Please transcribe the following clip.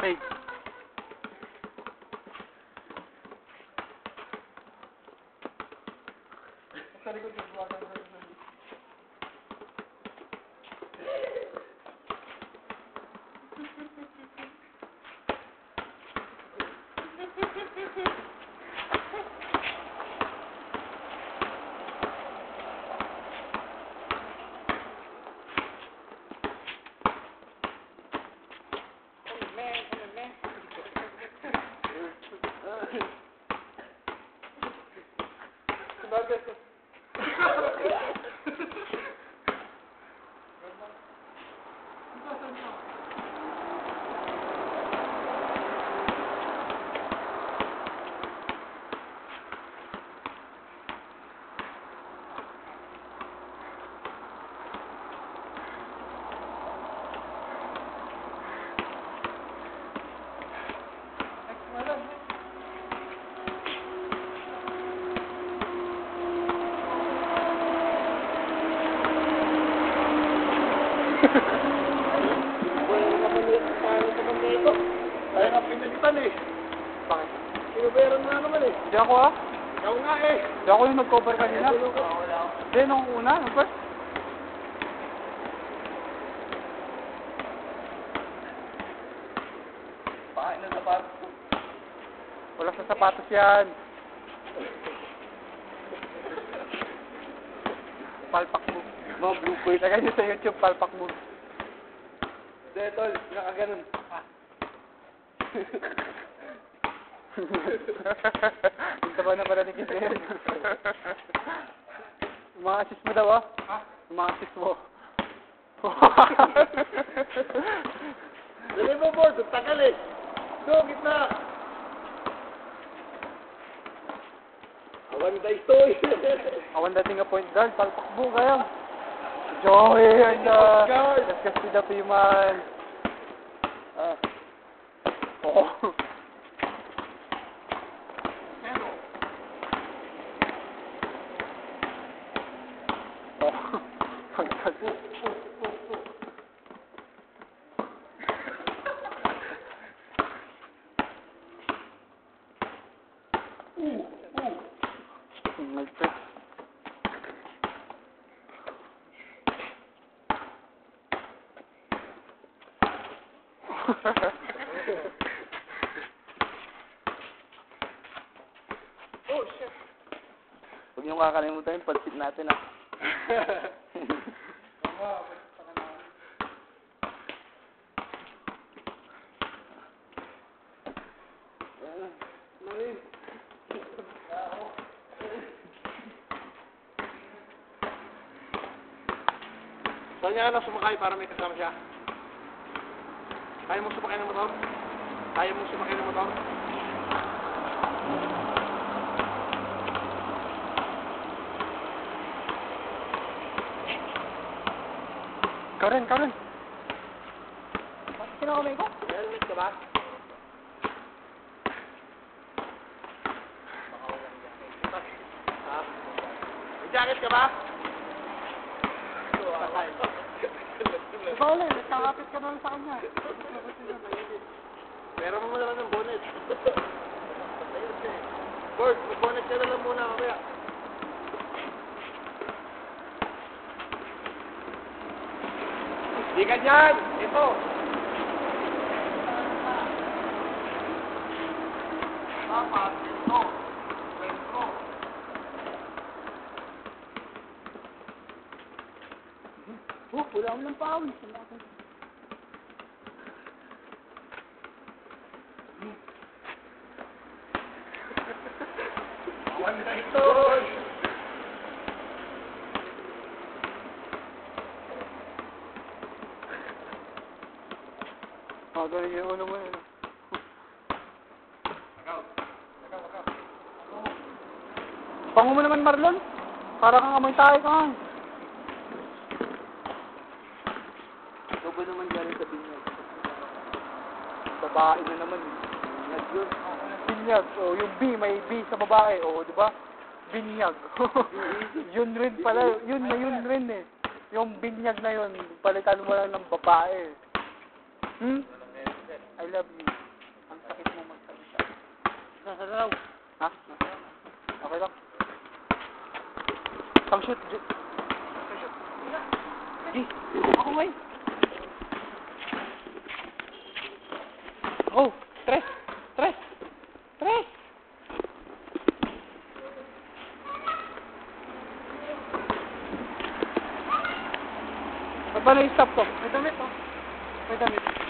Hey. Sa likod yung buwatan sa likod. Kaya nga pinalitan eh. Bakit? Sinuberan mo na naman eh. Di ako ah. Ikaw nga eh. Di ako yung nag-cover kanina. Hindi, nung una, nung first. Pakain ng sapatos. Wala sa sapatos yan. Palpak move. Mga blue quiz. Lagay nyo sa YouTube, palpak move. Detol, nakaganon. Yung taba na pala ni Kisir. Yung mga assist mo daw ah. Yung mga assist mo. Dali mo board, tagal eh. So, gitna. Awan da ito eh. Awan dating nga point guard, palpakbo kayo. Joey, ano? Discuss with the Piman. Oo. Nagpit. Oh shit. Huwag niyong kakalimutan yung pansit natin ah. Manin. Saan niya na sumakay para may kasama siya? Kaya mo sumakay ng motor? Kaya mo sumakay ng motor? Ikaw rin, ikaw rin. Bakit kinakamay ko? Helmet ka ba? Ha? May jacket ka ba? Ikaw ulit, nakakapit ka naman sa kanya. Meron mo naman ng bonnet. Bert, mag-bonnet ka na lang muna mamaya. Di ka dyan! Ito! Dapat, ito. Ito. Wala akong ng pawis. Awan na ito! Ganun yung ulo mo yun. Pango mo naman, Marlon. Para kang amoy tayo ka. Ito ba naman galing sa binyag? Babae na naman. Binyag yun. Binyag. O, yung B, may B sa babae. O, di ba? Binyag. Yun rin pala. Yun na yun rin eh. Yung binyag na yun, palitan mo lang ng babae. I love you. Sige, ako ngayon. Oh, tres. Tres. Tres. Paano yung stop ko? May damit oh. May damit.